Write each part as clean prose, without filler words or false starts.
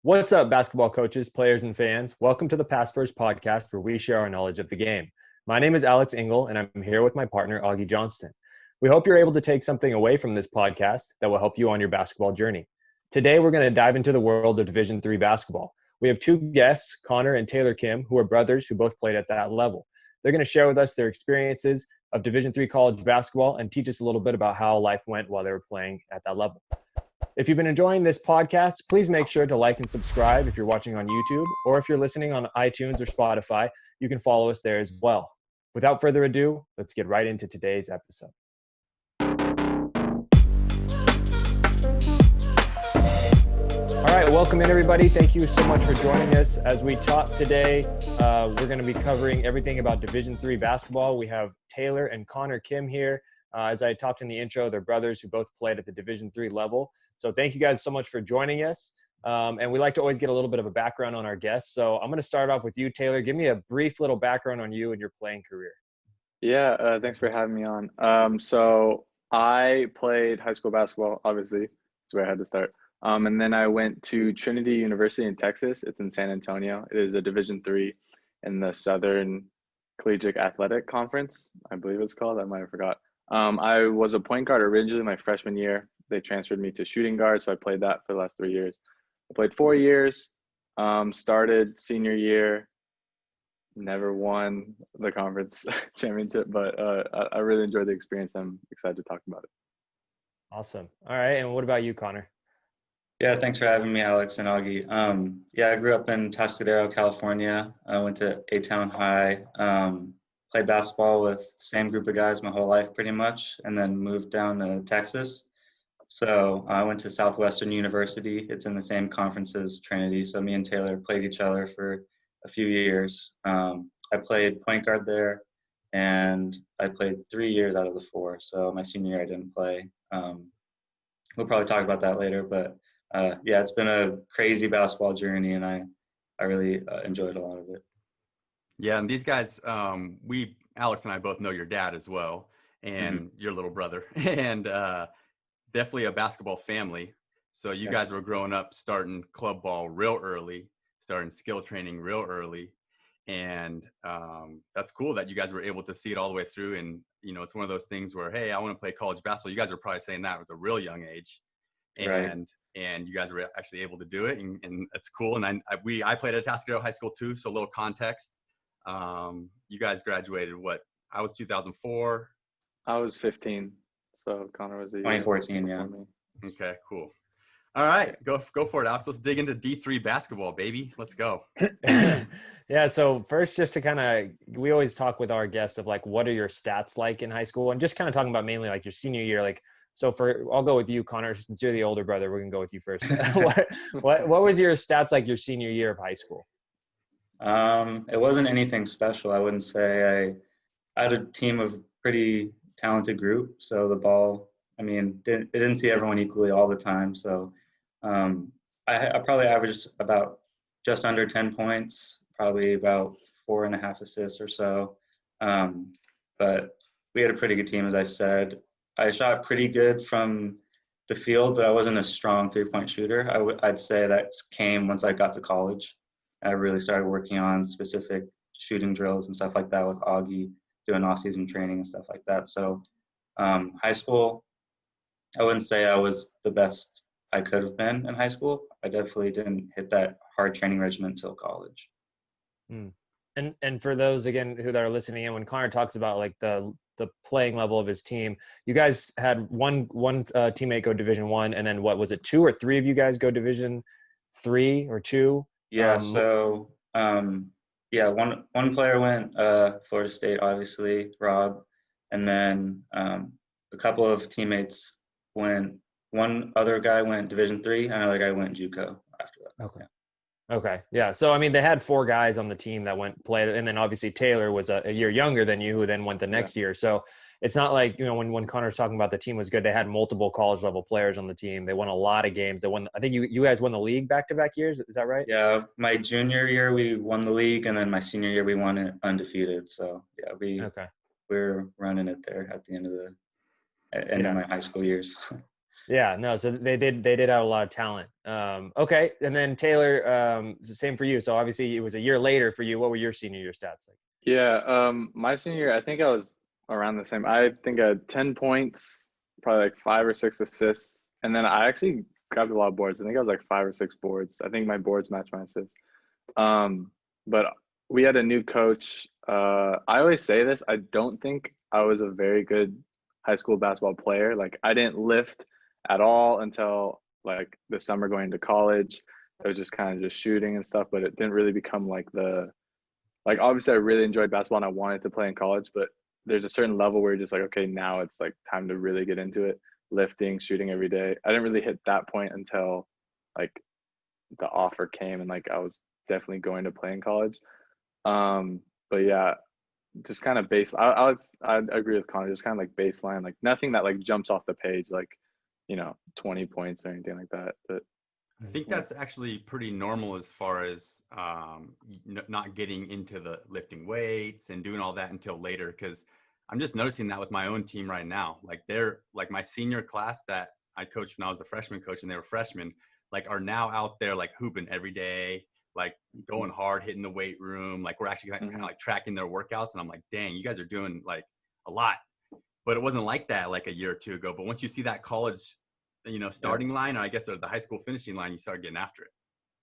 What's up, basketball coaches, players, and fans? Welcome to the Pass First podcast, where we share our knowledge of the game. My name is Alex Engel, and I'm here with my partner, Augie Johnston. We hope you're able to take something away from this podcast that will help you on your basketball journey. Today, we're going to dive into the world of Division III basketball. We have two guests, Connor and Taylor Kim, who are brothers who both played at that level. They're going to share with us their experiences of Division III college basketball and teach us a little bit about how life went while they were playing at that level. If you've been enjoying this podcast, please make sure to like and subscribe if you're watching on YouTube, or if you're listening on iTunes or Spotify, you can follow us there as well. Without further ado, let's get right into today's episode. All right, welcome in everybody. Thank you so much for joining us. As we talk today, we're going to be covering everything about Division III basketball. We have Taylor and Connor Kim here. As I talked in the intro, they're brothers who both played at the Division III level. So thank you guys so much for joining us. And we like to always get a little bit of a background on our guests. So I'm going to start off with you, Taylor. Give me a brief little background on you and your playing career. Yeah, thanks for having me on. So I played high school basketball, obviously. That's where I had to start. And then I went to Trinity University in Texas. It's in San Antonio. It is a Division III in the Southern Collegiate Athletic Conference, I believe it's called. I might have forgot. I was a point guard originally my freshman year. They transferred me to shooting guard, so I played that for the last 3 years. I played 4 years, started senior year, never won the conference championship, but I really enjoyed the experience. I'm excited to talk about it. Awesome. All right, and what about you, Connor? Yeah, thanks for having me, Alex and Augie. I grew up in Tuscadero, California. I went to A-Town High, played basketball with the same group of guys my whole life pretty much, and then moved down to Texas. So I went to Southwestern University. It's in the same conference as Trinity. So me and Taylor played each other for a few years. I played point guard there, and I played 3 years out of the 4. So my senior year I didn't play. We'll probably talk about that later, but it's been a crazy basketball journey, and I really enjoyed a lot of it. Yeah, and these guys, Alex and I both know your dad as well, and your little brother, and definitely a basketball family. So you guys were growing up starting club ball real early, starting skill training real early, and that's cool that you guys were able to see it all the way through. And it's one of those things where, hey, I want to play college basketball. You guys are probably saying that was a real young age, and you guys were actually able to do it, and it's cool. And I played at Tuscadero High School too, so a little context. You guys graduated I was 2004. I was 15, so Connor was a year 2014, yeah. Me. Okay, cool. All right, go for it, Alex. Let's dig into D3 basketball, baby. Let's go. Yeah, so first, just to we always talk with our guests of what are your stats like in high school, and just kind of talking about mainly your senior year. So I'll go with you, Connor, since you're the older brother. We're gonna go with you first. what was your stats like your senior year of high school? It wasn't anything special. I wouldn't say. I had a team of pretty talented group, so the ball, didn't see everyone equally all the time. So I probably averaged about just under 10 points, probably about 4.5 assists or so. But we had a pretty good team, as I said. I shot pretty good from the field, but I wasn't a strong three-point shooter. I'd say that came once I got to college. I really started working on specific shooting drills and stuff like that with Augie, doing off-season training and stuff like that. So high school, I wouldn't say I was the best I could have been in high school. I definitely didn't hit that hard training regimen until college. And for those, again, who are listening in, when Connor talks about the playing level of his team, you guys had one teammate go Division I, and then what was it, 2 or 3 of you guys go Division III or 2? Yeah, one player went Florida State, obviously, Rob, and then a couple of teammates went. One other guy went Division III, another guy went JUCO after that. Okay. Okay. Yeah. So, they had 4 guys on the team that played, and then obviously Taylor was a year younger than you, who then went the next year. So it's not like, when Connor's talking about the team was good, they had multiple college level players on the team. They won a lot of games. They won, I think you guys won the league back-to-back years. Is that right? Yeah. My junior year, we won the league, and then my senior year, we won it undefeated. So yeah, we're running it there at the end of my high school years. Yeah, no, so they did have a lot of talent. Okay, and then Taylor, same for you. So obviously it was a year later for you. What were your senior year stats like? Yeah, my senior year, I think I was around the same. I think I had 10 points, probably like 5 or 6 assists. And then I actually grabbed a lot of boards. I think I was like 5 or 6 boards. I think my boards matched my assists. Um, but we had a new coach. I always say this, I don't think I was a very good high school basketball player. Like I didn't lift at all until like the summer going into college. It was just kind of just shooting and stuff, but it didn't really become like the like obviously I really enjoyed basketball and I wanted to play in college, but there's a certain level where you're just like, okay, now it's like time to really get into it. Lifting, shooting every day. I didn't really hit that point until like the offer came and like I was definitely going to play in college. But yeah, just kind of I agree with Connor, just kind of like baseline, like nothing that like jumps off the page, like, 20 points or anything like that. But I think yeah. that's actually pretty normal as far as not getting into the lifting weights and doing all that until later. Because I'm just noticing that with my own team right now. Like they're like my senior class that I coached when I was the freshman coach and they were freshmen, like are now out there like hooping every day, like going hard, hitting the weight room. Like we're actually kind of like tracking their workouts. And I'm like, dang, you guys are doing like a lot. But it wasn't like that like a year or two ago. But once you see that college starting line, or I guess the high school finishing line, you start getting after it.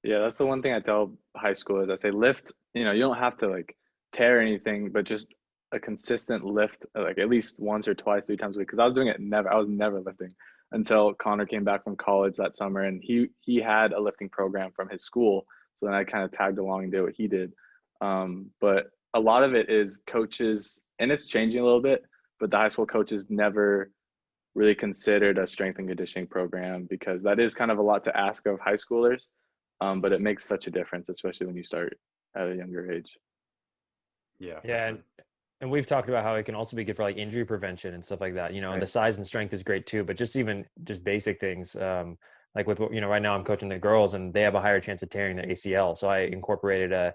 Yeah, that's the one thing I tell high schoolers. I say lift, you don't have to like tear anything, but just a consistent lift, like at least once or twice, 3 times a week. Because I was never lifting until Connor came back from college that summer, and he had a lifting program from his school. So then I kind of tagged along and did what he did. But a lot of it is coaches, and it's changing a little bit. But the high school coaches never really considered a strength and conditioning program because that is kind of a lot to ask of high schoolers. But it makes such a difference, especially when you start at a younger age. Yeah, for Yeah, sure. and we've talked about how it can also be good for like injury prevention and stuff like that. Right. The size and strength is great too, but just basic things. Like with right now I'm coaching the girls and they have a higher chance of tearing their ACL. So I incorporated a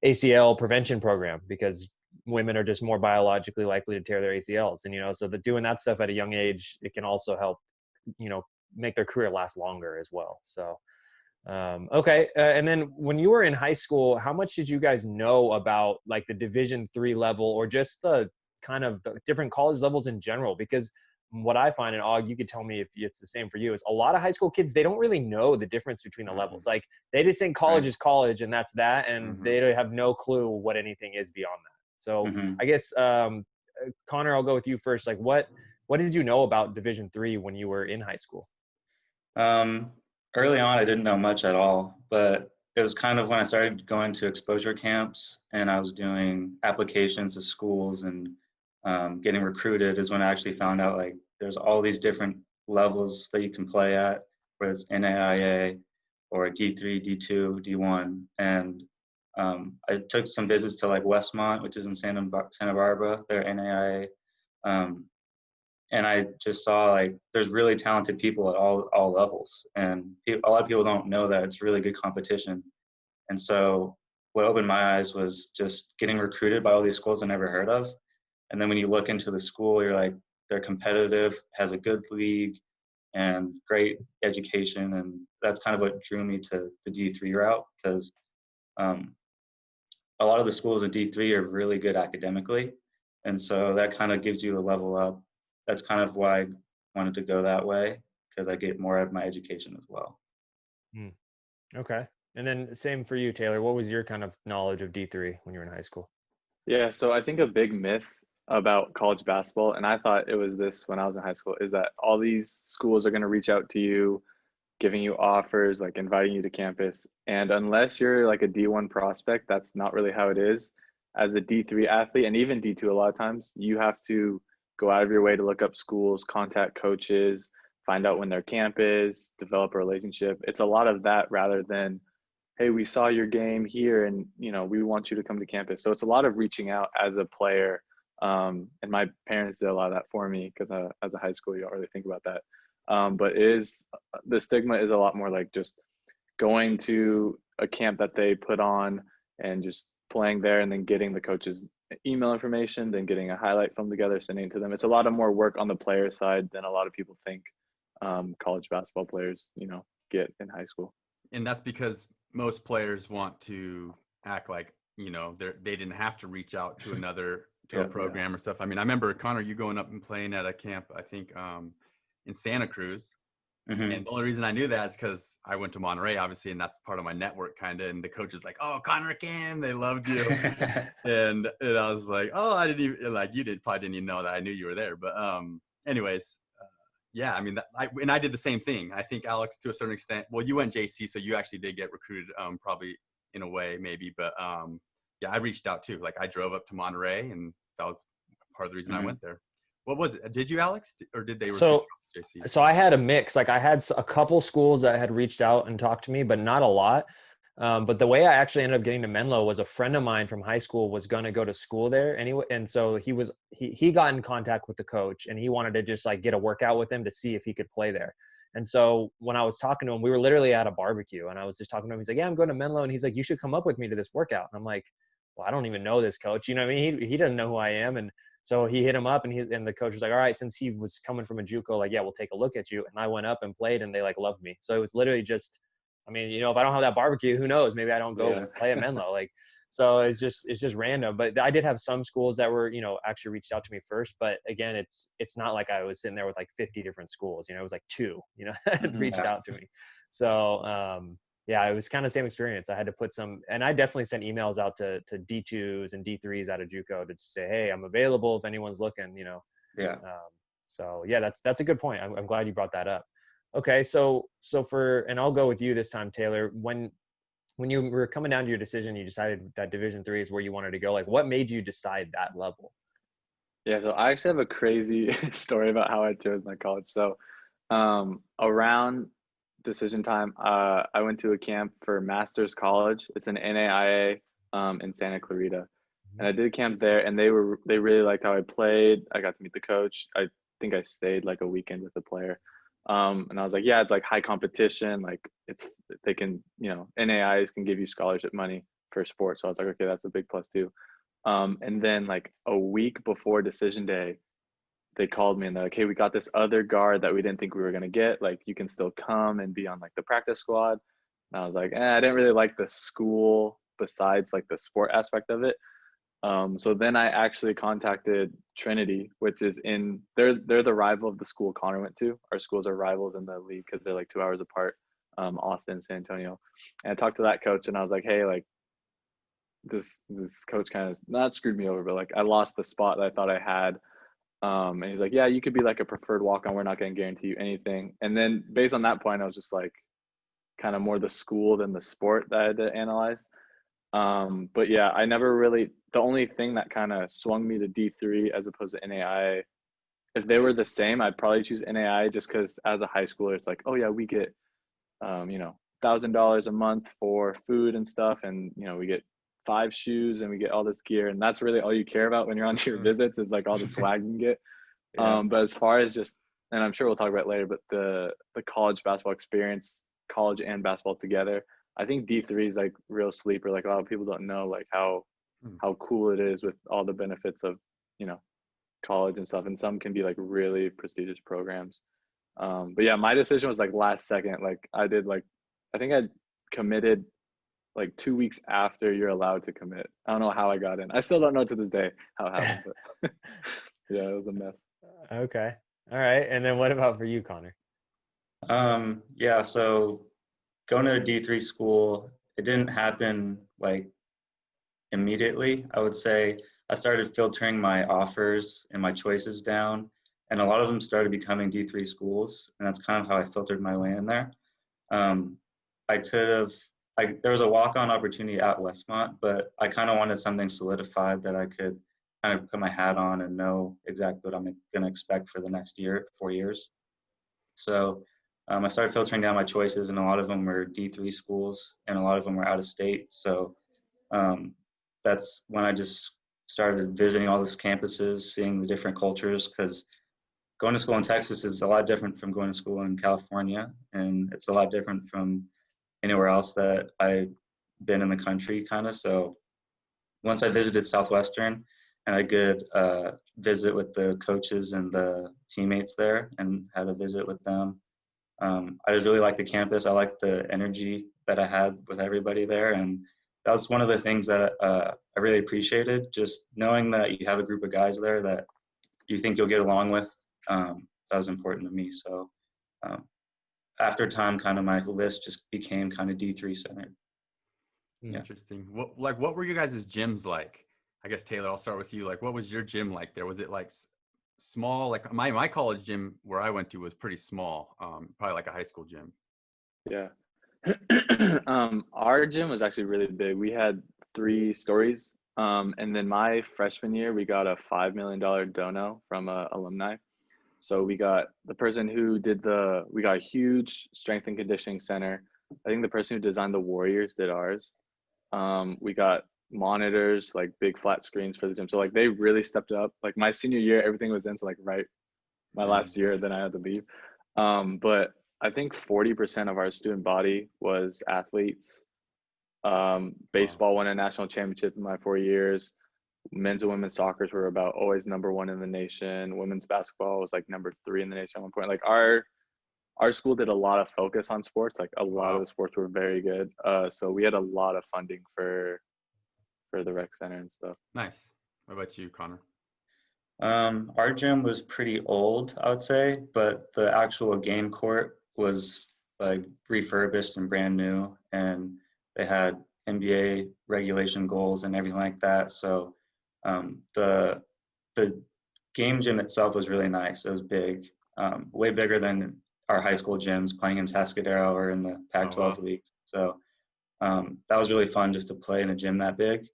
ACL prevention program because women are just more biologically likely to tear their ACLs. And so doing that stuff at a young age, it can also help, make their career last longer as well. So okay. And then when you were in high school, how much did you guys know about like the Division III level or just the kind of the different college levels in general? Because what I find, and Og, you could tell me if it's the same for you, is a lot of high school kids, they don't really know the difference between the levels. Like they just think college is college and that's that. And they don't have no clue what anything is beyond that. So I guess, Connor, I'll go with you first. Like what did you know about Division III when you were in high school? Early on, I didn't know much at all, but it was kind of when I started going to exposure camps and I was doing applications to schools and getting recruited is when I actually found out like there's all these different levels that you can play at, whether it's NAIA or D3, D2, D1. And I took some visits to like Westmont, which is in Santa Barbara, their NAIA. And I just saw like there's really talented people at all levels, and a lot of people don't know that it's really good competition. And so what opened my eyes was just getting recruited by all these schools I never heard of. And then when you look into the school, you're like, they're competitive, has a good league, and great education, and that's kind of what drew me to the D3 route because a lot of the schools in D3 are really good academically, and so that kind of gives you a level up. That's kind of why I wanted to go that way because I get more out of my education as well. Okay. And then same for you, Taylor. What was your kind of knowledge of D3 when you were in high school? Yeah, so I think a big myth about college basketball, and I thought it was this when I was in high school, is that all these schools are going to reach out to you, giving you offers, like inviting you to campus. And unless you're like a D1 prospect, that's not really how it is. As a D3 athlete, and even D2, a lot of times, you have to go out of your way to look up schools, contact coaches, find out when their camp is, develop a relationship. It's a lot of that rather than, hey, we saw your game here and we want you to come to campus. So it's a lot of reaching out as a player. And my parents did a lot of that for me because as a high school, you don't really think about that. But the stigma is a lot more like just going to a camp that they put on and just playing there and then getting the coach's email information, then getting a highlight film together, sending it to them. It's a lot of more work on the player side than a lot of people think. college basketball players, get in high school. And that's because most players want to act like, they didn't have to reach out to a program or stuff. I mean, I remember, Connor, you going up and playing at a camp, I think, in Santa Cruz. Mm-hmm. And the only reason I knew that is because I went to Monterey, obviously, and that's part of my network, kind of. And the coach was like, "Oh, Connor came. They loved you." and I was like, "Oh, I didn't even you probably didn't even know that I knew you were there." But anyways, yeah, I mean, I did the same thing. I think, Alex, to a certain extent. Well, you went JC, so you actually did get recruited, probably in a way, maybe. But yeah, I reached out too. Like, I drove up to Monterey, and that was part of the reason I went there. What was it? Did you, Alex, or did they recruit you from JC? So I had a mix. Like, I had a couple schools that had reached out and talked to me, but not a lot. But the way I actually ended up getting to Menlo was a friend of mine from high school was going to go to school there anyway. And so he got in contact with the coach, and he wanted to just like get a workout with him to see if he could play there. And so when I was talking to him, we were literally at a barbecue, and I was just talking to him. He's like, "Yeah, I'm going to Menlo." And he's like, "You should come up with me to this workout." And I'm like, "Well, I don't even know this coach. You know what I mean? He doesn't know who I am." And so he hit him up, and the coach was like, "All right," since he was coming from a JUCO, like, "Yeah, we'll take a look at you." And I went up and played, and they like loved me. So it was literally just, I mean, if I don't have that barbecue, who knows? Maybe I don't go play at Menlo. Like, so it's just random. But I did have some schools that were, actually reached out to me first. But again, it's not like I was sitting there with like 50 different schools. It was like 2, that had reached out to me. So yeah, it was kind of the same experience. I had to put and I definitely sent emails out to D2s and D3s out of JUCO to say, "Hey, I'm available if anyone's looking," Yeah. So yeah, that's a good point. I'm glad you brought that up. Okay. So and I'll go with you this time, Taylor, when you were coming down to your decision, you decided that Division III is where you wanted to go. Like, what made you decide that level? Yeah. So I actually have a crazy story about how I chose my college. So, around decision time, I went to a camp for Masters College. It's an NAIA in Santa Clarita, and I did a camp there, and they really liked how I played. I got to meet the coach. I think I stayed like a weekend with the player, and I was like, yeah, it's like high competition. Like, they can, NAIAs can give you scholarship money for sports. So I was like, okay, that's a big plus too. And then like a week before decision day, they called me and they're like, "Hey, we got this other guard that we didn't think we were gonna get. Like, you can still come and be on like the practice squad." And I was like, I didn't really like the school besides like the sport aspect of it. So then I actually contacted Trinity, which is they're the rival of the school Connor went to. Our schools are rivals in the league because they're like 2 hours apart, Austin, San Antonio. And I talked to that coach, and I was like, "Hey, like, this coach kind of not screwed me over, but like I lost the spot that I thought I had." And he's like, "Yeah, you could be like a preferred walk-on. We're not going to guarantee you anything." And then based on that point, I was just like, kind of more the school than the sport that I had to analyze. But yeah, I never really, the only thing that kind of swung me to D3 as opposed to NAIA, if they were the same, I'd probably choose NAIA just because as a high schooler, it's like, oh yeah, we get, $1,000 a month for food and stuff. And, we get 5 shoes and we get all this gear. And that's really all you care about when you're on your visits is like all the swag you can get. But as far as just, and I'm sure we'll talk about it later, but the college basketball experience, college and basketball together, I think D3 is like real sleeper. Like, a lot of people don't know like how cool it is with all the benefits of, college and stuff. And some can be like really prestigious programs. But yeah, my decision was like last second. Like, I think I committed like 2 weeks after you're allowed to commit. I don't know how I got in. I still don't know to this day how it happened, but yeah, it was a mess. Okay. All right. And then what about for you, Connor? Yeah, so going to a D3 school, it didn't happen like immediately. I would say I started filtering my offers and my choices down, and a lot of them started becoming D3 schools, and that's kind of how I filtered my way in there. There was a walk-on opportunity at Westmont, but I kind of wanted something solidified that I could kind of put my hat on and know exactly what I'm going to expect for the next 4 years. So I started filtering down my choices, and a lot of them were D3 schools, and a lot of them were out of state. So that's when I just started visiting all those campuses, seeing the different cultures, because going to school in Texas is a lot different from going to school in California, and it's a lot different from anywhere else that I've been in the country, kind of. So once I visited Southwestern, and I could visit with the coaches and the teammates there, and had a visit with them, I just really liked the campus. I liked the energy that I had with everybody there. And that was one of the things that I really appreciated, just knowing that you have a group of guys there that you think you'll get along with. That was important to me. So after time, kind of my list just became kind of D3 centered. Yeah. Interesting. What were you guys' gyms like? I guess, Taylor, I'll start with you. Like, what was your gym like there? Was it like small? Like my college gym where I went to was pretty small, probably like a high school gym. Yeah. Our gym was actually really big. We had 3 stories. And then my freshman year, we got a $5 million dono from alumni. So we got the person who we got a huge strength and conditioning center. I think the person who designed the Warriors did ours. We got monitors, like big flat screens for the gym. So like they really stepped up. Like my senior year, everything was in. So like right my last year, then I had to leave. But I think 40% of our student body was athletes. Baseball won a national championship in my 4 years. Men's and women's soccer were about always #1 in the nation. Women's basketball was like #3 in the nation at one point. Like our school did a lot of focus on sports. Like a lot of the sports were very good. So we had a lot of funding for the rec center and stuff. Nice. What about you, Connor? Our gym was pretty old, I would say, but the actual game court was like refurbished and brand new, and they had NBA regulation goals and everything like that. So the game gym itself was really nice. It was big, way bigger than our high school gyms playing in Tascadero or in the Pac-12 leagues. So that was really fun just to play in a gym that big.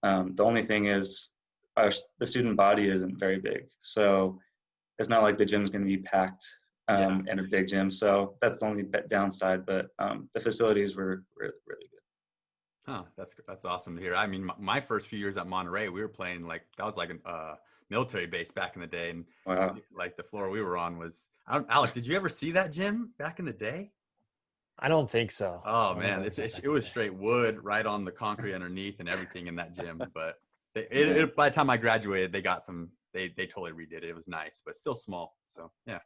The only thing is the student body isn't very big. So it's not like the gym's going to be packed in a big gym. So that's the only downside, but the facilities were really, really good. Huh, that's awesome to hear. I mean, my first few years at Monterey, we were playing like that was like a military base back in the day, and like the floor we were on was. Alex, did you ever see that gym back in the day? I don't think so. Oh man, it was straight wood right on the concrete underneath and everything in that gym. But by the time I graduated, they got some. They totally redid it. It was nice, but still small. So yeah.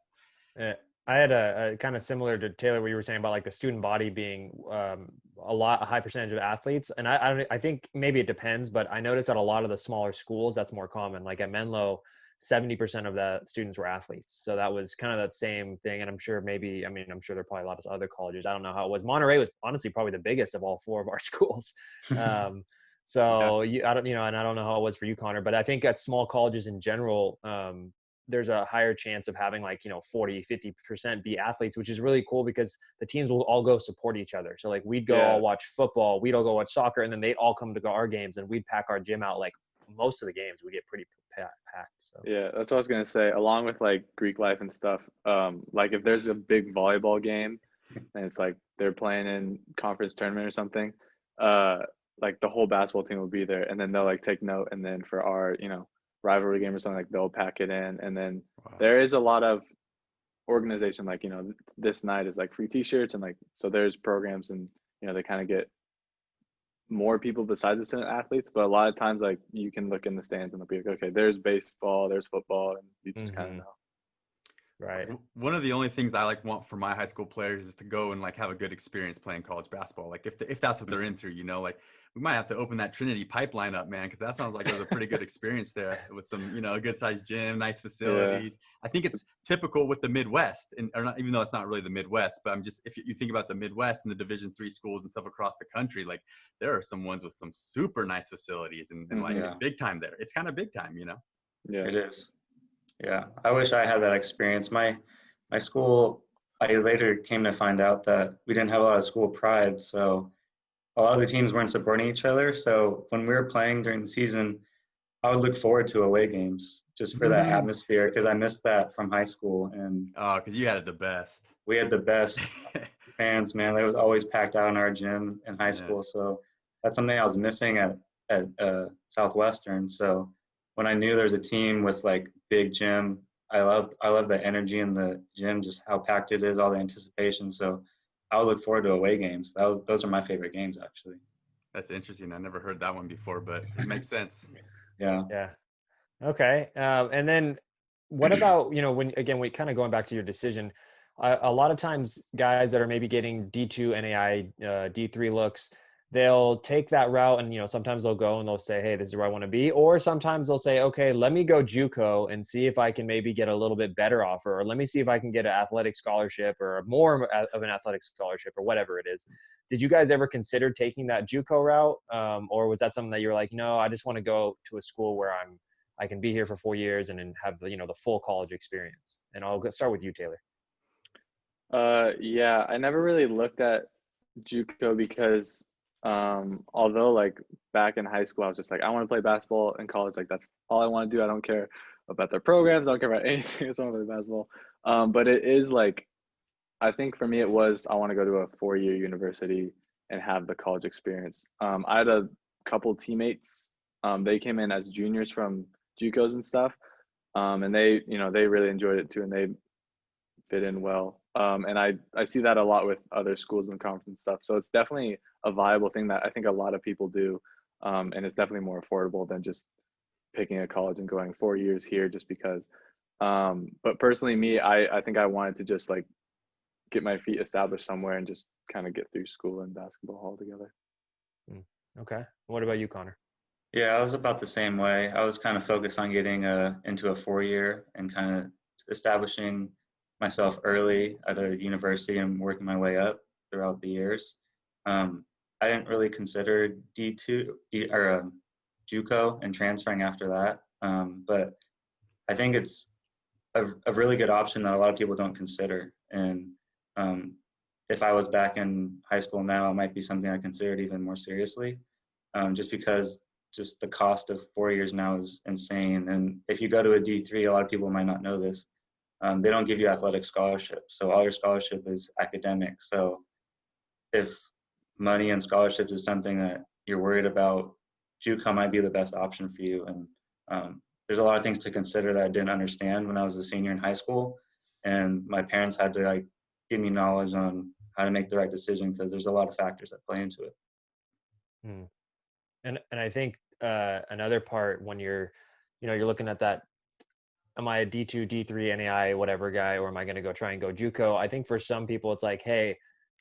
I had a kind of similar to Taylor, what you were saying about like the student body being a high percentage of athletes. And I think maybe it depends, but I noticed at a lot of the smaller schools, that's more common. Like at Menlo, 70% of the students were athletes. So that was kind of that same thing. And I'm sure there are probably a lot of other colleges. I don't know how it was. Monterey was honestly probably the biggest of all 4 of our schools. So I don't know how it was for you, Connor, but I think at small colleges in general, there's a higher chance of having 40-50% be athletes, which is really cool because the teams will all go support each other. So like we'd go all watch football, we'd all go watch soccer, and then they'd all come to our games, and we'd pack our gym out. Like most of the games we get pretty packed. So. Yeah, that's what I was gonna say. Along with like Greek life and stuff, like if there's a big volleyball game and it's like they're playing in conference tournament or something, like the whole basketball team will be there, and then they'll like take note, and then for our rivalry game or something, like they'll pack it in. And then there is a lot of organization, like this night is like free t-shirts, and like so there's programs, and they kind of get more people besides the student athletes. But a lot of times like you can look in the stands and they'll be like, okay, there's baseball, there's football, and you just kind of know. Right. One of the only things I want for my high school players is to go and like have a good experience playing college basketball. Like if that's what they're into, like we might have to open that Trinity pipeline up, man, because that sounds like it was a pretty good experience there with some, a good sized gym, nice facilities. Yeah. I think it's typical with the Midwest, even though it's not really the Midwest, but if you think about the Midwest and the Division III schools and stuff across the country, like there are some ones with some super nice facilities, and like it's big time there. It's kind of big time, Yeah, it is. Yeah, I wish I had that experience. My school, I later came to find out that we didn't have a lot of school pride, so a lot of the teams weren't supporting each other. So when we were playing during the season, I would look forward to away games just for that atmosphere, because I missed that from high school. And because you had the best. We had the best fans, man. It was always packed out in our gym in high school. So that's something I was missing at Southwestern. So when I knew there was a team with like big gym, I love the energy in the gym, just how packed it is, all the anticipation. So I would look forward to away games. Those are my favorite games, actually. That's interesting. I never heard that one before, but it makes sense. Yeah. Okay. And then what about, when, again, we kind of going back to your decision, a lot of times guys that are maybe getting D2 NAI, D3 looks, they'll take that route and, sometimes they'll go and they'll say, hey, this is where I want to be. Or sometimes they'll say, okay, let me go JUCO and see if I can maybe get a little bit better offer, or let me see if I can get an athletic scholarship or more of an athletic scholarship or whatever it is. Did you guys ever consider taking that JUCO route? Or was that something that you were like, no, I just want to go to a school where I can be here for 4 years and then have the full college experience? And I'll start with you, Taylor. Yeah, I never really looked at JUCO because although like back in high school I was just like I want to play basketball. In college, like that's all I want to do. I don't care about their programs, I don't care about anything. I just want to play basketball. But it is like, I think for me it was, I want to go to a 4-year university and have the college experience. I had a couple teammates, they came in as juniors from JUCOs and stuff, and they really enjoyed it too, and they fit in well. And I see that a lot with other schools in the conference and stuff. So it's definitely a viable thing that I think a lot of people do. And it's definitely more affordable than just picking a college and going 4 years here just because. But personally, me, I think I wanted to just like get my feet established somewhere and just kind of get through school and basketball altogether. Okay. What about you, Connor? Yeah, I was about the same way. I was kind of focused on getting into a 4-year and kind of establishing myself early at a university and working my way up throughout the years. I didn't really consider JUCO and transferring after that, but I think it's a really good option that a lot of people don't consider. And if I was back in high school now, it might be something I considered even more seriously, just because just the cost of 4 years now is insane. And if you go to a D3, a lot of people might not know this, they don't give you athletic scholarships. So all your scholarship is academic. So if money and scholarships is something that you're worried about, JUCO might be the best option for you. And there's a lot of things to consider that I didn't understand when I was a senior in high school. And my parents had to like give me knowledge on how to make the right decision because there's a lot of factors that play into it. And I think another part when you're looking at that, am I a D2, D3, NAI, whatever guy, or am I going to go try and go JUCO? I think for some people it's like, hey,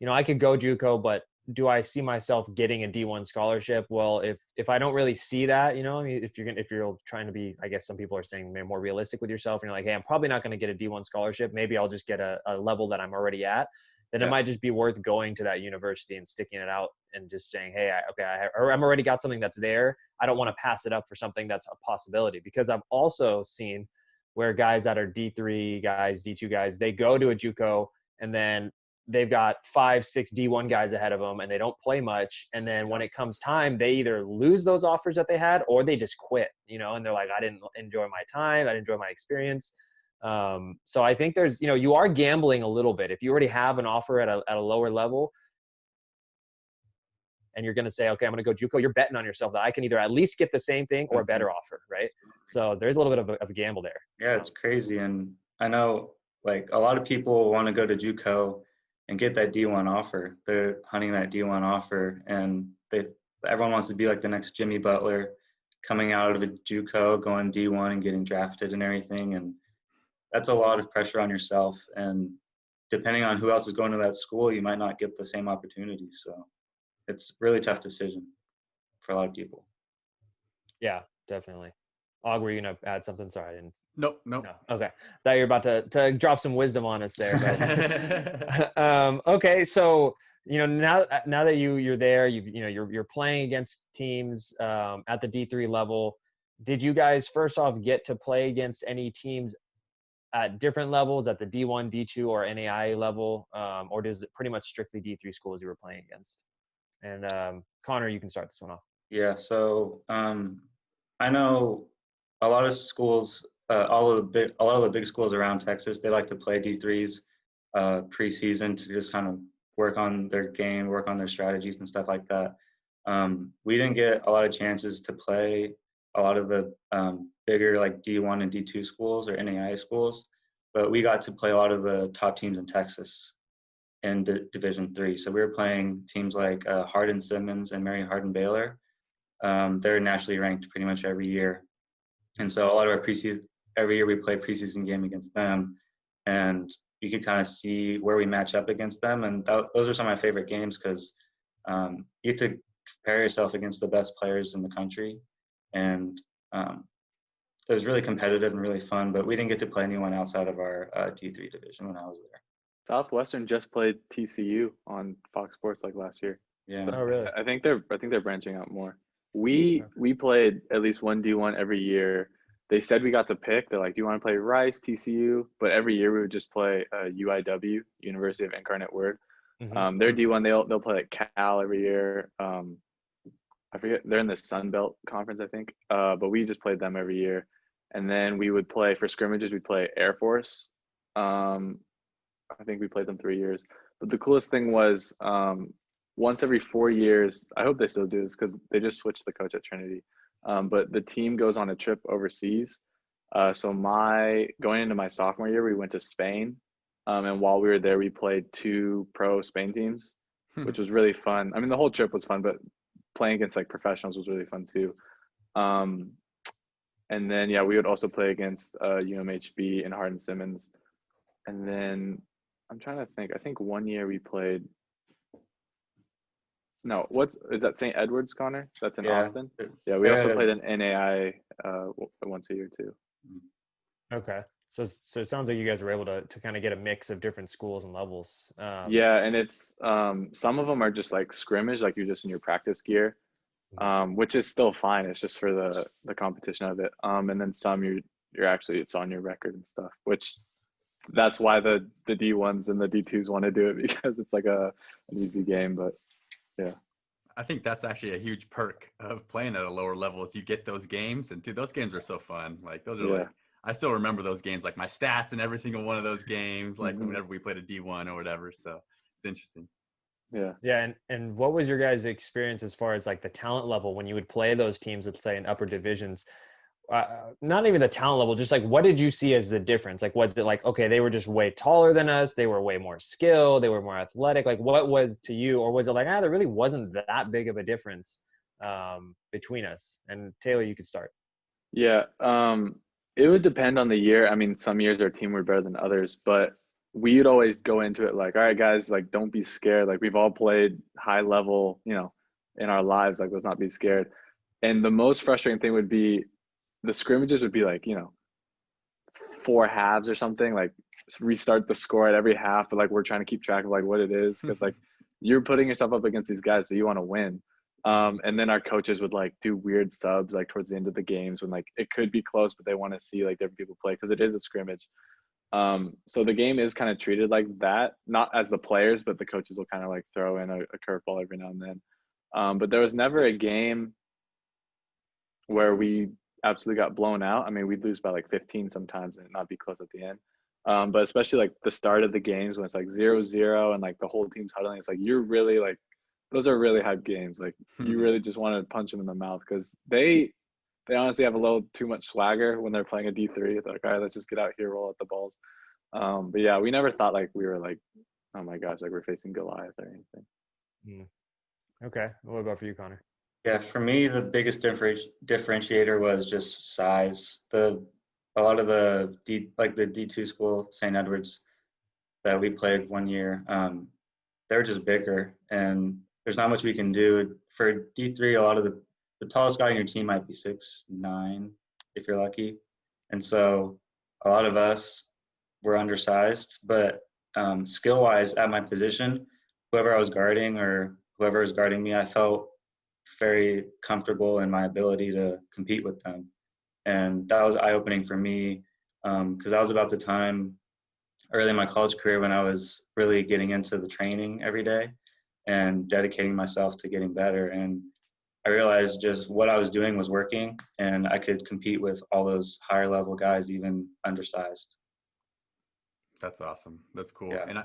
I could go JUCO, but do I see myself getting a D1 scholarship? Well, if I don't really see that, I mean, if you're trying to be, I guess some people are saying maybe more realistic with yourself, and you're like, hey, I'm probably not going to get a D1 scholarship. Maybe I'll just get a level that I'm already at. Then It might just be worth going to that university and sticking it out and just saying, hey, I'm already got something that's there. I don't want to pass it up for something that's a possibility, because I've also seen where guys that are D3 guys, D2 guys, they go to a JUCO and then they've got 5, 6 D1 guys ahead of them and they don't play much. And then when it comes time, they either lose those offers that they had or they just quit, and they're like, I didn't enjoy my time. I didn't enjoy my experience. So I think there's, you are gambling a little bit. If you already have an offer at a lower level and you're going to say, okay, I'm going to go JUCO, you're betting on yourself that I can either at least get the same thing or a better offer, right? So there's a little bit of a gamble there. Yeah, it's crazy. And I know like a lot of people want to go to JUCO and get that D1 offer. They're hunting that D1 offer, and everyone wants to be like the next Jimmy Butler, coming out of a JUCO, going D1 and getting drafted and everything. And that's a lot of pressure on yourself. And depending on who else is going to that school, you might not get the same opportunities. So it's a really tough decision for a lot of people. Yeah, definitely. Og, were you going to add something? Sorry, I didn't. Nope. No. Okay. Thought you were about to drop some wisdom on us there. But, okay. So, now that you're there, you're playing against teams at the D3 level. Did you guys first off get to play against any teams at different levels, at the D1, D2, or NAI level, or is it pretty much strictly D3 schools you were playing against? And Connor, you can start this one off. Yeah. So I know a lot of schools, a lot of the big schools around Texas, they like to play D3s preseason to just kind of work on their game, work on their strategies and stuff like that. We didn't get a lot of chances to play a lot of the bigger like D1 and D2 schools or NAIA schools, but we got to play a lot of the top teams in Texas in Division III. So we were playing teams like Hardin-Simmons and Mary Hardin-Baylor. They're nationally ranked pretty much every year. And so a lot of our every year we play preseason game against them. And you could kind of see where we match up against them. And those are some of my favorite games because you get to compare yourself against the best players in the country. And it was really competitive and really fun, but we didn't get to play anyone outside of our D3 division when I was there. Southwestern just played TCU on Fox Sports like last year. Yeah. So Oh, really? I think they're branching out more. We played at least one D1 every year. They said we got to pick. They're like, do you want to play Rice, TCU? But every year we would just play UIW, University of Incarnate Word. Mm-hmm. Their D1, they'll play like Cal every year. I forget, they're in the Sun Belt Conference, I think. But we just played them every year. And then we would play for scrimmages. We'd play Air Force. I think we played them 3 years. But the coolest thing was once every 4 years, I hope they still do this because they just switched the coach at Trinity. But the team goes on a trip overseas. So going into my sophomore year, we went to Spain. And while we were there, we played 2 pro Spain teams, which was really fun. I mean, the whole trip was fun, but playing against like professionals was really fun too. And then, yeah, we would also play against UMHB and Hardin Simmons. And then I'm trying to think. I think 1 year we played. No, is that St. Edward's, Connor? That's in Austin. Yeah, we also played an Ncaa once a year too. Okay, so it sounds like you guys were able to kind of get a mix of different schools and levels. Yeah, and it's some of them are just like scrimmage, like you're just in your practice gear, which is still fine. It's just for the competition of it. And then some you're actually it's on your record and stuff, which. That's why the D1s and the D2s want to do it because it's like an easy game, but yeah. I think that's actually a huge perk of playing at a lower level is you get those games, and dude, those games are so fun. Like those are like, I still remember those games, like my stats in every single one of those games, like whenever we played a D1 or whatever. So it's interesting. Yeah. Yeah. And what was your guys' experience as far as like the talent level when you would play those teams, let's say in upper divisions? Not even the talent level, just like what did you see as the difference? Like, was it like, okay, they were just way taller than us, they were way more skilled, they were more athletic? Like, what was to you, or was it like, there really wasn't that big of a difference between us? And Taylor, you could start. Yeah, it would depend on the year. I mean, some years our team were better than others, but we'd always go into it like, all right, guys, like, don't be scared. Like, we've all played high level, in our lives. Like, let's not be scared. And the most frustrating thing would be the scrimmages would be like 4 halves or something, like restart the score at every half, but like we're trying to keep track of like what it is because like you're putting yourself up against these guys, so you want to win. And then our coaches would like do weird subs like towards the end of the games when like it could be close, but they want to see like different people play because it is a scrimmage. So the game is kind of treated like that, not as the players, but the coaches will kind of like throw in a curveball every now and then. But there was never a game where we absolutely got blown out. I mean, we'd lose by like 15 sometimes and not be close at the end. But especially like the start of the games when it's like 0-0 and like the whole team's huddling, it's like you're really like, those are really hype games. Like you really just want to punch them in the mouth because they honestly have a little too much swagger when they're playing a D3. They're like, all right, let's just get out here, roll at the balls. But yeah, we never thought like we were like, oh my gosh, like we're facing Goliath or anything. Okay. What about for you, Connor? Yeah, for me, the biggest differentiator was just size. A lot of the D2 school, St. Edward's, that we played 1 year, they're just bigger, and there's not much we can do. For D3, a lot of the tallest guy on your team might be 6'9", if you're lucky, and so a lot of us were undersized. But skill-wise, at my position, whoever I was guarding or whoever was guarding me, I felt very comfortable in my ability to compete with them. And that was eye-opening for me because that was about the time early in my college career when I was really getting into the training every day and dedicating myself to getting better. And I realized just what I was doing was working and I could compete with all those higher level guys, even undersized. That's awesome. That's cool. Yeah.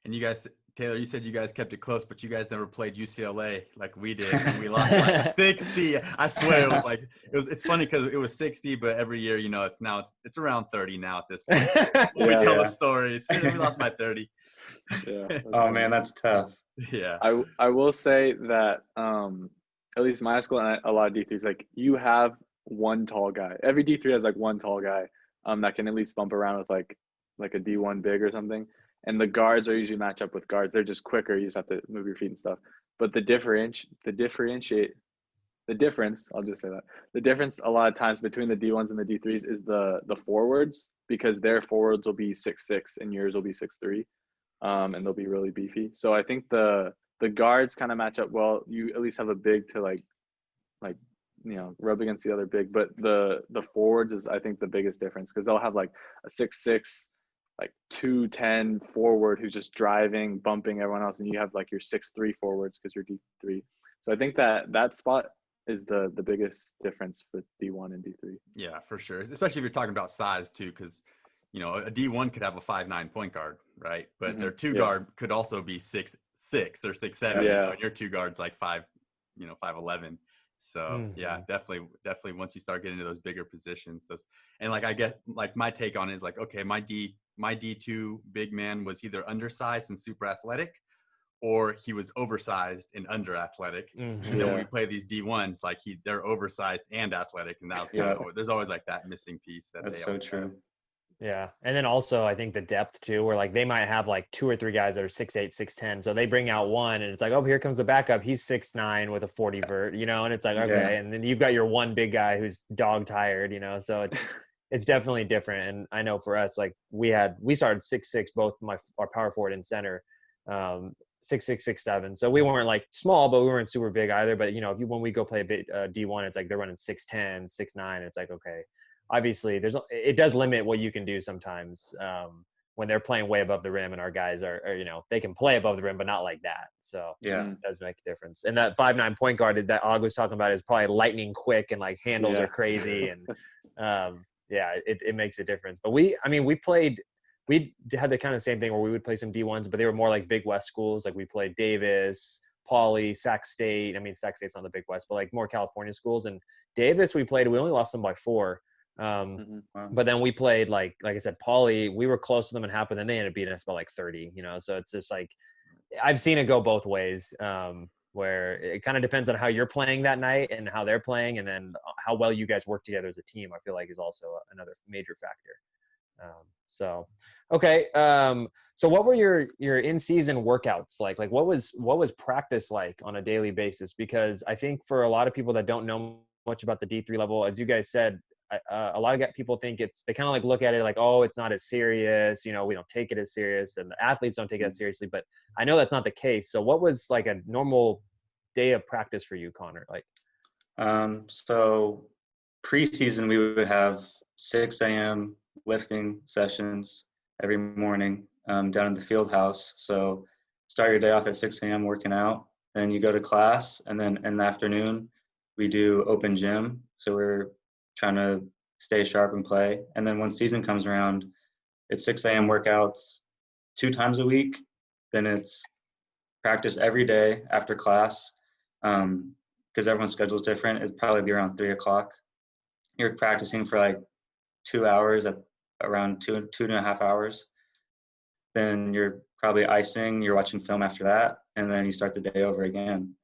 And you guys, Taylor, you said you guys kept it close, but you guys never played UCLA like we did, and we lost by 60. I swear it was like it's funny because it was 60, but every year, it's around 30 now at this point. When we tell the story, we lost by 30. Yeah. Oh man, that's tough. Yeah. I will say that at least my school and a lot of D3s, like you have one tall guy. Every D3 has like one tall guy that can at least bump around with like like a D1 big or something. And the guards are usually match up with guards. They're just quicker. You just have to move your feet and stuff. But the difference, I'll just say that. The difference a lot of times between the D1s and the D3s is the forwards, because their forwards will be 6'6" and yours will be 6'3", and they'll be really beefy. So I think the guards kind of match up well. You at least have a big to like rub against the other big. But the forwards is, I think, the biggest difference, because they'll have like a 6'6", like 210 forward who's just driving, bumping everyone else, and you have like your 6'3" forwards because you're D3. So I think that spot is the biggest difference with D1 and D3. Yeah, for sure. Especially if you're talking about size too, because a D1 could have a 5'9" point guard, right? But their two guard could also be 6'6" or 6'7". Yeah. And your two guards like 5'11". So yeah, definitely. Once you start getting into those bigger positions, and like I guess like my take on it is like, okay, my D2 big man was either undersized and super athletic, or he was oversized and under athletic. And then when we play these D1s, like they're oversized and athletic, and that was kind of, there's always like that missing piece that's so true. Yeah. And then also I think the depth too, where like they might have like 2 or 3 guys that are 6'8", 6'10". So they bring out one and it's like, oh, here comes the backup. He's 6'9" with a 40 vert, and it's like, okay. Yeah. And then you've got your one big guy who's dog tired, so it's definitely different. And I know for us, like we started 6'6", both our power forward and center, 6'6", 6'7". So we weren't like small, but we weren't super big either. But when we go play a bit D1, it's like they're running 6'10", 6'9". It's like, okay, obviously it does limit what you can do sometimes when they're playing way above the rim, and our guys are they can play above the rim, but not like that. So yeah, it does make a difference. And that 5'9" point guard that Og was talking about is probably lightning quick, and like handles are crazy, and it makes a difference. But we had the kind of same thing where we would play some D1s, but they were more like Big West schools. Like we played Davis, Pauley, Sac State. I mean, Sac State's not the Big West, but like more California schools. And Davis, we only lost them by 4. But then we played like I said, Pauley, we were close to them in half, but then they ended up beating us by like 30, so it's just like, I've seen it go both ways, where it kind of depends on how you're playing that night and how they're playing, and then how well you guys work together as a team, I feel like is also another major factor. Okay. So what were your in-season workouts like? Like what was practice like on a daily basis? Because I think for a lot of people that don't know much about the D3 level, as you guys said, a lot of people think they kind of like look at it like, oh, it's not as serious, we don't take it as serious, and the athletes don't take it as seriously, but I know that's not the case. So what was like a normal day of practice for you, Connor? Like so preseason we would have 6 a.m. lifting sessions every morning down in the field house. So start your day off at 6 a.m. working out, then you go to class, and then in the afternoon we do open gym. So we're trying to stay sharp and play. And then when season comes around, it's 6 a.m. workouts 2 times a week. Then it's practice every day after class, because everyone's schedule is different. It'd probably be around 3 o'clock. You're practicing for like 2 hours, at around 2.5 hours. Then you're probably icing, you're watching film after that, and then you start the day over again.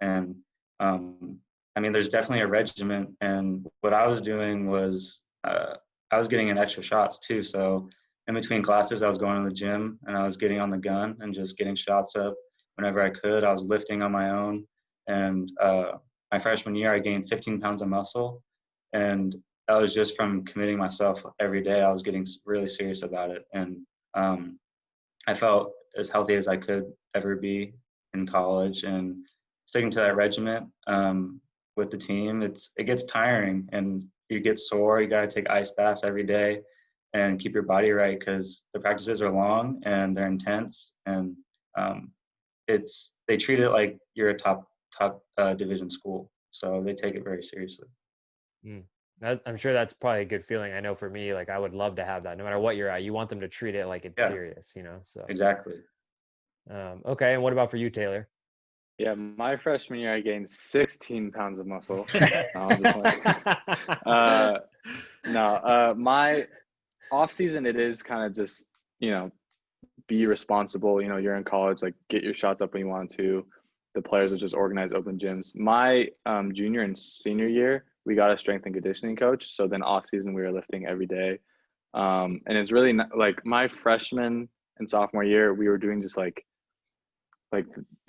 And there's definitely a regimen, and what I was doing was I was getting in extra shots too. So in between classes, I was going to the gym and I was getting on the gun and just getting shots up whenever I could. I was lifting on my own, and my freshman year, I gained 15 pounds of muscle, and that was just from committing myself every day. I was getting really serious about it, and I felt as healthy as I could ever be in college, and sticking to that regiment with the team, it gets tiring and you get sore. You got to take ice baths every day and keep your body right, because the practices are long and they're intense, and they treat it like you're a top division school, so they take it very seriously. I'm sure that's probably a good feeling. I know for me, like I would love to have that. No matter what you're at, you want them to treat it like it's serious, So exactly. Okay, and what about for you, Taylor? Yeah, my freshman year, I gained 16 pounds of muscle. My off season, it is kind of just, be responsible. You're in college, like get your shots up when you want to. The players will just organize open gyms. My junior and senior year, we got a strength and conditioning coach. So then off season, we were lifting every day. And it's really not, like my freshman and sophomore year, we were doing just like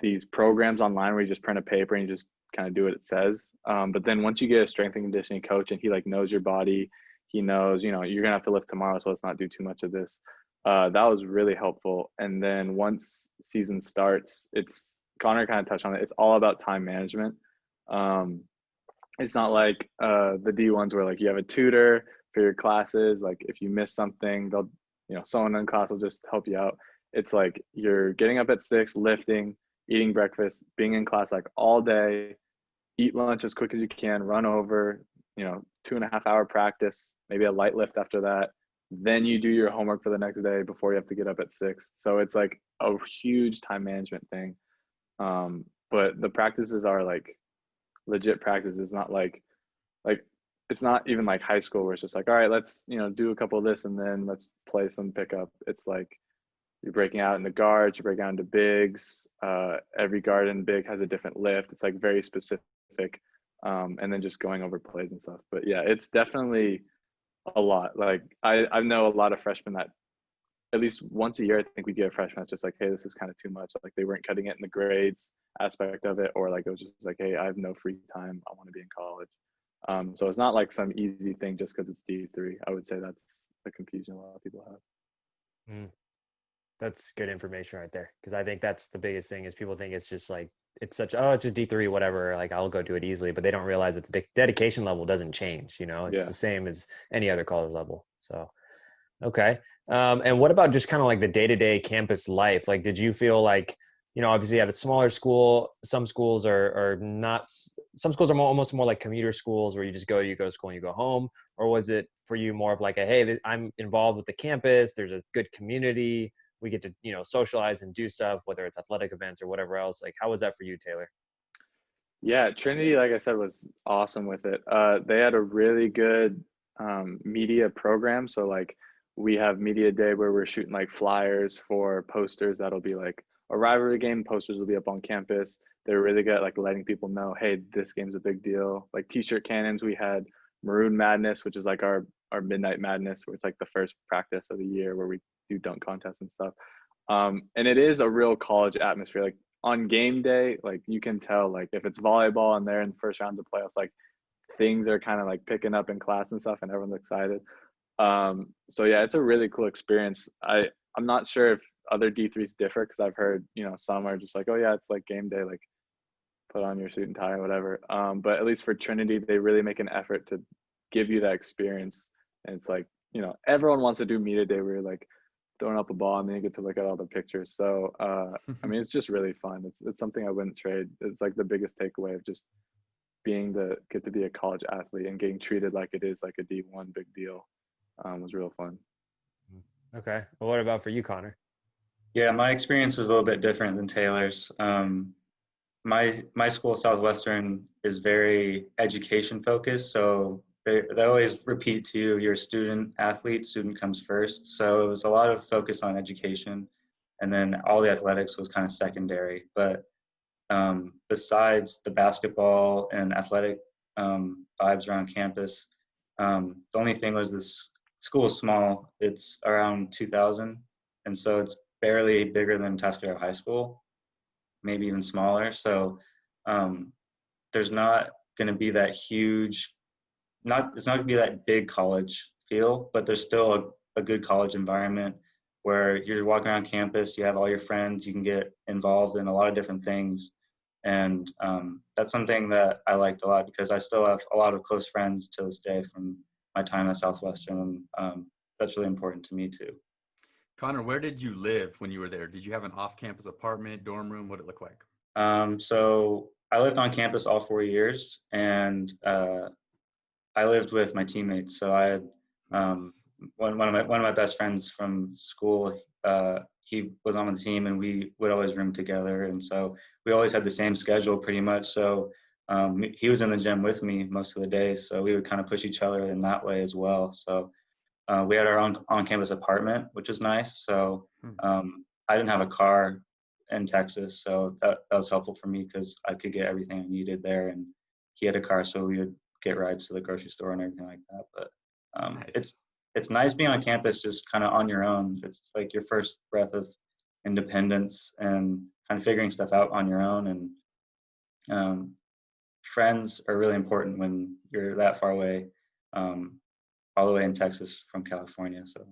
these programs online where you just print a paper and you just kind of do what it says. But then once you get a strength and conditioning coach and he like knows your body, he knows, you know, you're gonna have to lift tomorrow, so let's not do too much of this. That was really helpful. And then once season starts, it's Connor kind of touched on it. It's all about time management. Um, it's not like the D1s where like you have a tutor for your classes. Like if you miss something, they'll, you know, someone in class will just help you out. It's like you're getting up at 6, lifting, eating breakfast, being in class like all day, eat lunch as quick as you can, run over, you know, 2.5 hour practice, maybe a light lift after that. Then you do your homework for the next day before you have to get up at 6. So it's like a huge time management thing. But the practices are like legit practices, not like it's not even like high school where it's just like, all right, let's, you know, do a couple of this and then let's play some pickup. It's like you're breaking out into guards, you break out into bigs. Every guard and big has a different lift. It's like very specific. And then just going over plays and stuff. But yeah, it's definitely a lot. Like I know a lot of freshmen that at least once a year, I think we get a freshman that's just like, hey, this is kind of too much. Like they weren't cutting it in the grades aspect of it, or like it was just like, hey, I have no free time. I want to be in college. So it's not like some easy thing just because it's D3. I would say that's the confusion a lot of people have. Mm, that's good information right there, because I think that's the biggest thing is people think it's just like it's such, oh, it's just D3 whatever, like I'll go do it easily, but they don't realize that the dedication level doesn't change. You know, it's Yeah. the same as any other college level. So okay. And what about just kind of like the day-to-day campus life? Like, did you feel like, you know, obviously at a smaller school, some schools are not, some schools are almost more like commuter schools where you just go to school and you go home? Or was it for you more of like a, hey, I'm involved with the campus, there's a good community, we get to, you know, socialize and do stuff, whether it's athletic events or whatever else? Like, how was that for you, Taylor? Yeah, Trinity, like I said, was awesome with it. They had a really good media program. So like we have media day where we're shooting like flyers for posters that'll be like a rivalry game. Posters will be up on campus. They're really good at like letting people know, hey, this game's a big deal. Like t-shirt cannons, we had Maroon Madness, which is like our midnight madness, where it's like the first practice of the year where we do dunk contests and stuff. And it is a real college atmosphere. Like on game day, like you can tell, like if it's volleyball and they're in the first rounds of playoffs, like things are kind of like picking up in class and stuff, and everyone's excited. So yeah, it's a really cool experience. I'm not sure if other D3s differ because I've heard, you know, some are just like, oh yeah, it's like game day, like put on your suit and tie or whatever. But at least for Trinity, they really make an effort to give you that experience. And it's like, you know, everyone wants to do media day where you're like throwing up a ball and then you get to look at all the pictures. So I mean, it's just really fun. It's something I wouldn't trade. It's like the biggest takeaway of just get to be a college athlete and getting treated like it is like a D1 big deal. Was real fun. Okay. Well, what about for you, Connor? Yeah, my experience was a little bit different than Taylor's. My school, Southwestern, is very education focused. So they always repeat to you, you're a student athlete, student comes first. So it was a lot of focus on education. And then all the athletics was kind of secondary. But besides the basketball and athletic vibes around campus, the only thing was this school is small. It's around 2,000. And so it's barely bigger than Tuscaloosa High School, maybe even smaller. So there's not going to be that huge, it's not going to be that big college feel, but there's still a good college environment where you're walking around campus, you have all your friends, you can get involved in a lot of different things. And that's something that I liked a lot because I still have a lot of close friends to this day from my time at Southwestern. And that's really important to me too. Connor, where did you live when you were there? Did you have an off-campus apartment, dorm room? What did it look like? So I lived on campus all 4 years, and I lived with my teammates. So I had one of my best friends from school. He was on the team, and we would always room together. And so we always had the same schedule, pretty much. So he was in the gym with me most of the days, so we would kind of push each other in that way as well. So we had our own on-campus apartment, which was nice. So I didn't have a car in Texas, so that was helpful for me because I could get everything I needed there, and he had a car, so we would get rides to the grocery store and everything like that. But Nice. it's nice being on campus just kind of on your own. It's like your first breath of independence and kind of figuring stuff out on your own. And friends are really important when you're that far away, all the way in Texas from California. So,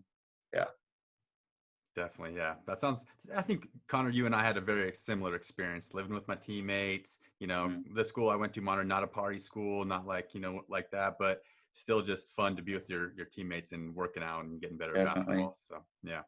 yeah. Definitely, yeah. That sounds. I think Connor, you and I had a very similar experience living with my teammates. The school I went to, Monterey, not a party school, not like like that, but still just fun to be with your teammates and working out and getting better at basketball. So yeah.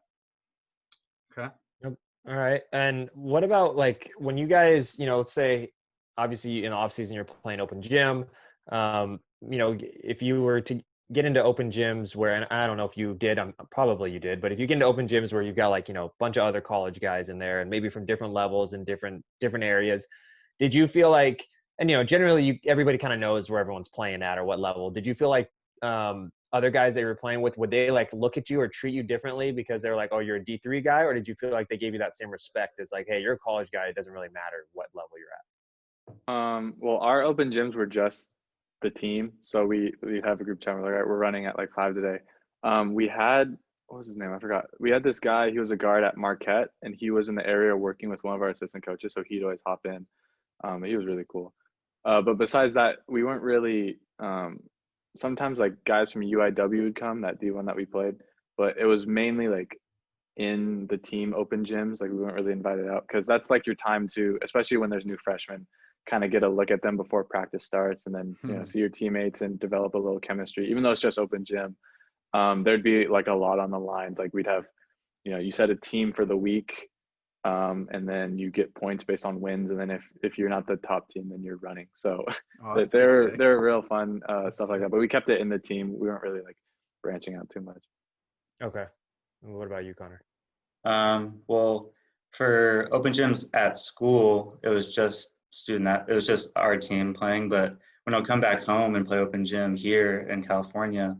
Okay. Yep. All right. And what about like when you guys, let's say, obviously in the off season you're playing open gym. If you were to get into open gyms where, and I don't know if you did, probably you did, but if you get into open gyms where you've got like, a bunch of other college guys in there and maybe from different levels and different areas, did you feel like, and generally everybody kind of knows where everyone's playing at or what level, did you feel like other guys that you were playing with, would they like look at you or treat you differently because they're like, oh, you're a D3 guy? Or did you feel like they gave you that same respect as like, hey, you're a college guy, it doesn't really matter what level you're at? Well, our open gyms were just the team. So we have a group chat. We're like, all right, we're running at like 5 today. We had, what was his name? I forgot. We had this guy, he was a guard at Marquette, and he was in the area working with one of our assistant coaches. So he'd always hop in. He was really cool. But besides that, we weren't really, sometimes like guys from UIW would come, that D1 that we played, but it was mainly like in the team open gyms. Like we weren't really invited out because that's like your time to, especially when there's new freshmen, kind of get a look at them before practice starts and then see your teammates and develop a little chemistry. Even though it's just open gym, there'd be like a lot on the lines. Like we'd have, you set a team for the week, and then you get points based on wins. And then if you're not the top team, then you're running. So they're real fun stuff like that. But we kept it in the team. We weren't really like branching out too much. Okay. What about you, Connor? Well, for open gyms at school, it was just our team playing. But when I would come back home and play open gym here in California,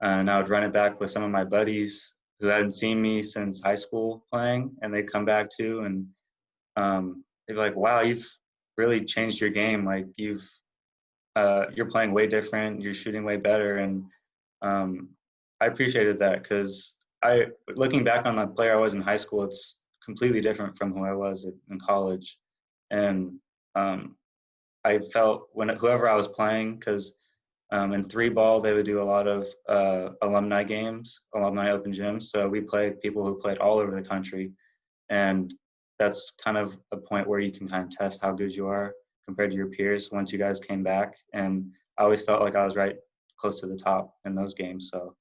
and I would run it back with some of my buddies who hadn't seen me since high school playing, and they'd come back too, and they'd be like, "Wow, you've really changed your game. Like you're playing way different. You're shooting way better." And I appreciated that because looking back on the player I was in high school, it's completely different from who I was in college. And I felt whoever I was playing, because in 3-ball, they would do a lot of alumni games, alumni open gyms. So we played people who played all over the country. And that's kind of a point where you can kind of test how good you are compared to your peers once you guys came back. And I always felt like I was right close to the top in those games. So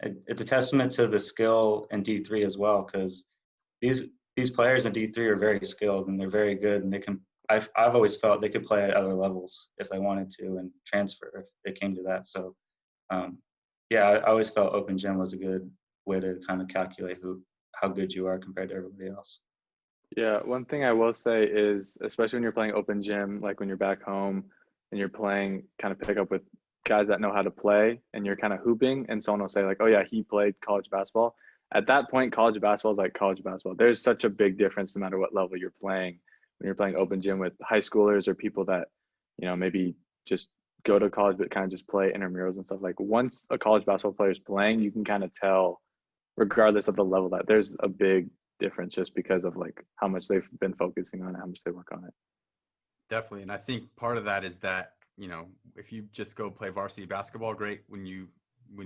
it's a testament to the skill in D3 as well, because these players in D3 are very skilled and they're very good, and they can. I've always felt they could play at other levels if they wanted to and transfer if they came to that. So, I always felt open gym was a good way to kind of calculate how good you are compared to everybody else. Yeah, one thing I will say is, especially when you're playing open gym, like when you're back home and you're playing, kind of pick up with guys that know how to play and you're kind of hooping, and someone will say like, oh yeah, he played college basketball. At that point, college basketball is like college basketball. There's such a big difference no matter what level you're playing. When you're playing open gym with high schoolers or people that, maybe just go to college but kind of just play intramurals and stuff, like once a college basketball player is playing, you can kind of tell, regardless of the level, that there's a big difference just because of like how much they've been focusing on it, how much they work on it. Definitely. And I think part of that is that, if you just go play varsity basketball, great. When you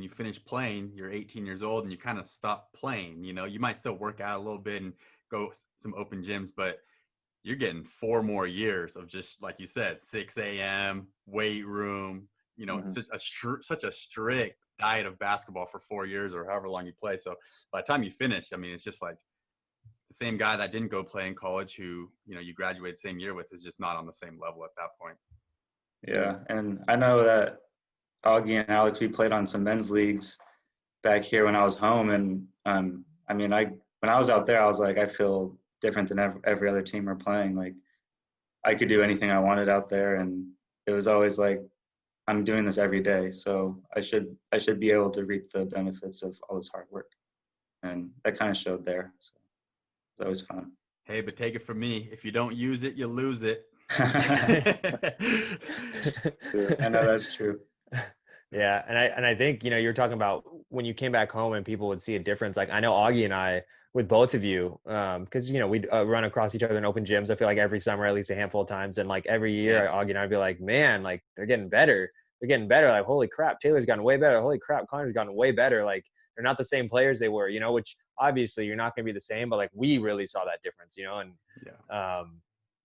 finish playing, you're 18 years old and you kind of stop playing. You might still work out a little bit and go some open gyms, but you're getting 4 more years of just, like you said, 6 a.m. weight room, such a strict diet of basketball for 4 years or however long you play. So by the time you finish, it's just like the same guy that didn't go play in college who, you graduated the same year with is just not on the same level at that point. Yeah. And I know that Augie and Alex, we played on some men's leagues back here when I was home. And when I was out there, I was like, I feel different than every other team we're playing. Like I could do anything I wanted out there, and it was always like, I'm doing this every day, so I should be able to reap the benefits of all this hard work, and that kind of showed there. So it was always fun. Hey, but take it from me, if you don't use it, you lose it. I know that's true. Yeah, and I think, you're talking about when you came back home and people would see a difference. Like I know Augie and I, with both of you, because we'd run across each other in open gyms. I feel like every summer at least a handful of times, and like every year, Yes. Augie and I'd be like, man, like they're getting better. They're getting better. Like holy crap, Taylor's gotten way better. Holy crap, Connor's gotten way better. Like they're not the same players they were, which obviously you're not going to be the same, but like we really saw that difference,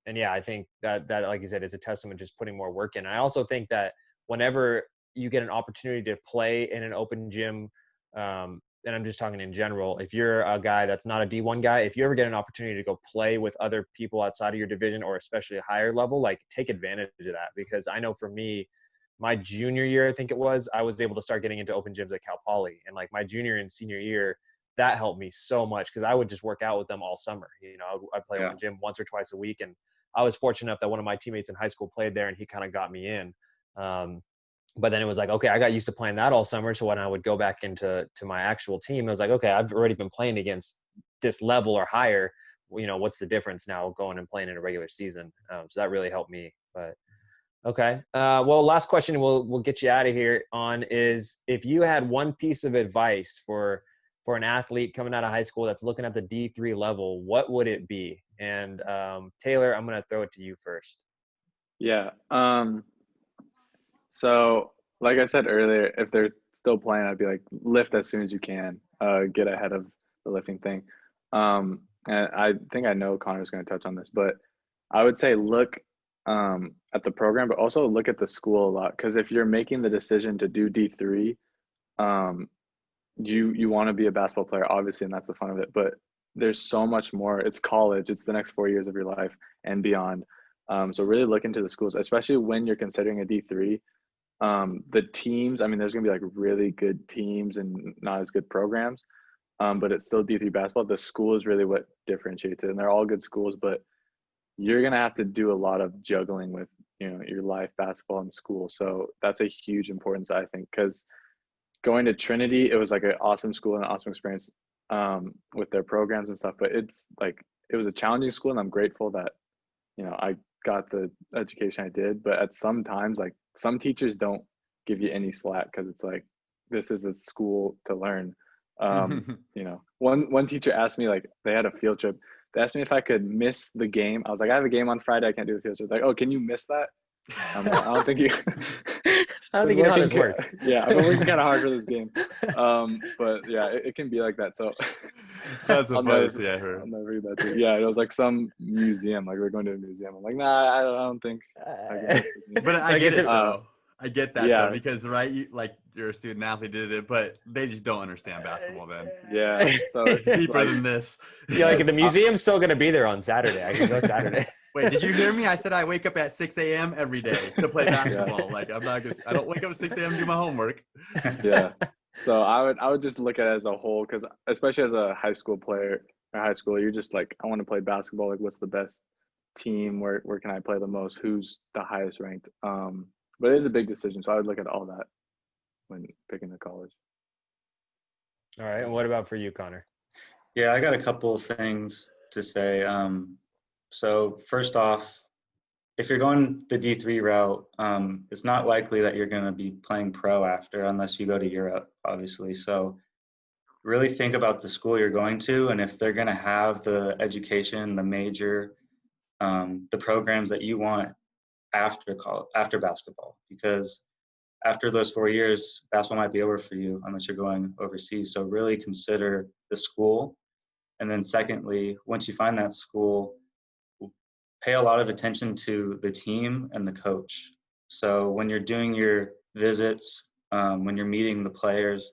and yeah, I think that like you said is a testament just putting more work in. I also think that whenever you get an opportunity to play in an open gym, and I'm just talking in general, if you're a guy that's not a D1 guy, if you ever get an opportunity to go play with other people outside of your division or especially a higher level, like take advantage of that. Because I know for me, my junior year, I think it was, I was able to start getting into open gyms at Cal Poly. And like my junior and senior year, that helped me so much because I would just work out with them all summer. I'd play open gym once or twice a week. And I was fortunate enough that one of my teammates in high school played there and he kind of got me in. But then it was like, okay, I got used to playing that all summer. So when I would go back into my actual team, it was like, okay, I've already been playing against this level or higher. What's the difference now going and playing in a regular season? So that really helped me. But okay. Well, last question we'll get you out of here on is if you had one piece of advice for an athlete coming out of high school that's looking at the D3 level, what would it be? And Taylor, I'm going to throw it to you first. Yeah. So like I said earlier, if they're still playing, I'd be like, lift as soon as you can, get ahead of the lifting thing. And I think I know Connor's going to touch on this, but I would say look at the program, but also look at the school a lot. Because if you're making the decision to do D3, you want to be a basketball player, obviously, and that's the fun of it. But there's so much more. It's college. It's the next 4 years of your life and beyond. So really look into the schools, especially when you're considering a D3. The teams, I mean, there's going to be like really good teams and not as good programs, but it's still D3 basketball. The school is really what differentiates it. And they're all good schools, but you're going to have to do a lot of juggling with, your life, basketball, and school. So that's a huge importance, I think, because going to Trinity, it was like an awesome school and an awesome experience with their programs and stuff. But it's like, it was a challenging school, and I'm grateful that, I got the education I did. But at some times, like some teachers don't give you any slack because it's like, this is a school to learn. One teacher asked me, like, they had a field trip. They asked me if I could miss the game. I was like, I have a game on Friday. I can't do the field trip. Like, oh, can you miss that? I'm like, I don't think you. I don't think you know how this works. Yeah, I've been working kind of hard for this game. But yeah, it can be like that. So that's the funniest thing I heard. I'll never read that too. Yeah, it was like some museum. Like we're going to a museum. I'm like, nah, I don't think. I can miss the game. But I get it though. I get that though, because you're a student athlete, did it, but they just don't understand basketball then. Yeah, so it's deeper than this. Yeah, like the museum's still gonna be there on Saturday. I can go Saturday. Wait, did you hear me? I said I wake up at 6 a.m. every day to play basketball. Yeah. Like I don't wake up at 6 a.m. to do my homework. Yeah. So I would just look at it as a whole, because especially as a high school player or high schooler, you're just like, I want to play basketball. Like, what's the best team? Where can I play the most? Who's the highest ranked? But it is a big decision. So I would look at all that when picking the college. All right. And what about for you, Connor? Yeah, I got a couple of things to say. So first off, if you're going the D3 route, it's not likely that you're going to be playing pro after unless you go to Europe, obviously. So really think about the school you're going to, and if they're going to have the education, the major, the programs that you want after basketball, because after those 4 years, basketball might be over for you unless you're going overseas. So really consider the school. And then secondly, once you find that school, pay a lot of attention to the team and the coach. So when you're doing your visits, when you're meeting the players,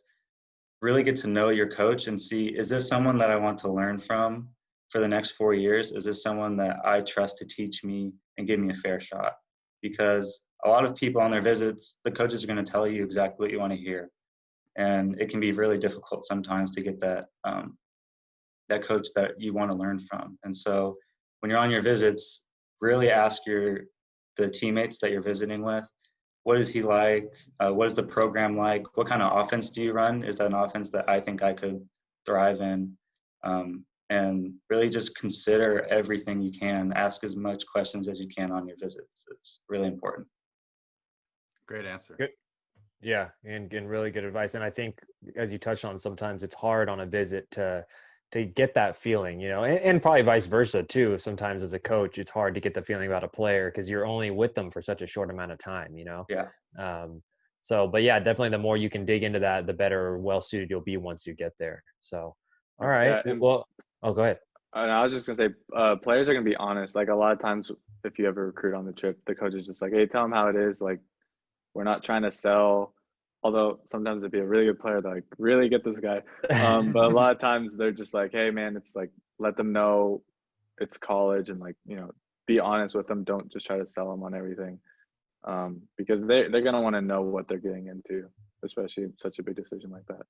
really get to know your coach and see, is this someone that I want to learn from for the next 4 years? Is this someone that I trust to teach me and give me a fair shot? Because a lot of people on their visits, the coaches are going to tell you exactly what you want to hear. And it can be really difficult sometimes to get that that coach that you want to learn from. And so when you're on your visits, really ask the teammates that you're visiting with, what is he like? What is the program like? What kind of offense do you run? Is that an offense that I think I could thrive in? And really just consider everything you can. Ask as much questions as you can on your visits. It's really important. Great answer. Good. Yeah, and really good advice. And I think, as you touched on, sometimes it's hard on a visit to get that feeling, and probably vice versa too. Sometimes as a coach, it's hard to get the feeling about a player because you're only with them for such a short amount of time. Yeah. Um, so, but yeah, definitely the more you can dig into that, the better well suited you'll be once you get there. So, all right. Yeah, and Well, oh, go ahead. And I was just gonna say, players are gonna be honest. Like a lot of times, if you ever recruit on the trip, the coach is just like, "Hey, tell them how it is. Like, we're not trying to sell." Although sometimes it'd be a really good player, they're like, "Really get this guy." But a lot of times they're just like, "Hey, man, it's like let them know it's college and like be honest with them. Don't just try to sell them on everything, because they're gonna want to know what they're getting into, especially in such a big decision like that."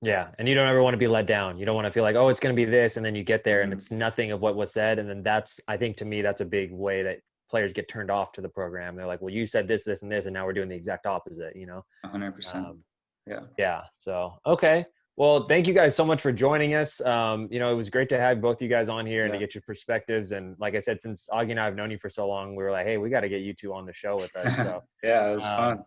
Yeah, and you don't ever want to be let down. You don't want to feel like, oh, it's going to be this, and then you get there and Mhm. it's nothing of what was said, and then I think to me, that's a big way that players get turned off to the program. They're like, well, you said this, this, and this, and now we're doing the exact opposite. 100%. Um, Yeah. yeah. So okay. Well, thank you guys so much for joining us. It was great to have both you guys on here and to Yeah. get your perspectives. And like I said, since Augie and I have known you for so long, we were like, hey, we got to get you two on the show with us. So Yeah, it was um, fun.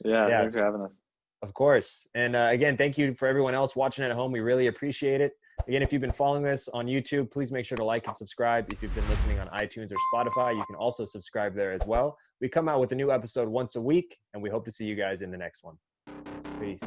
Yeah, yeah, thanks for having us. of course. And again, thank you for everyone else watching at home. We really appreciate it. Again, if you've been following us on YouTube, please make sure to like and subscribe. If you've been listening on iTunes or Spotify, you can also subscribe there as well. We come out with a new episode once a week, and we hope to see you guys in the next one. Peace.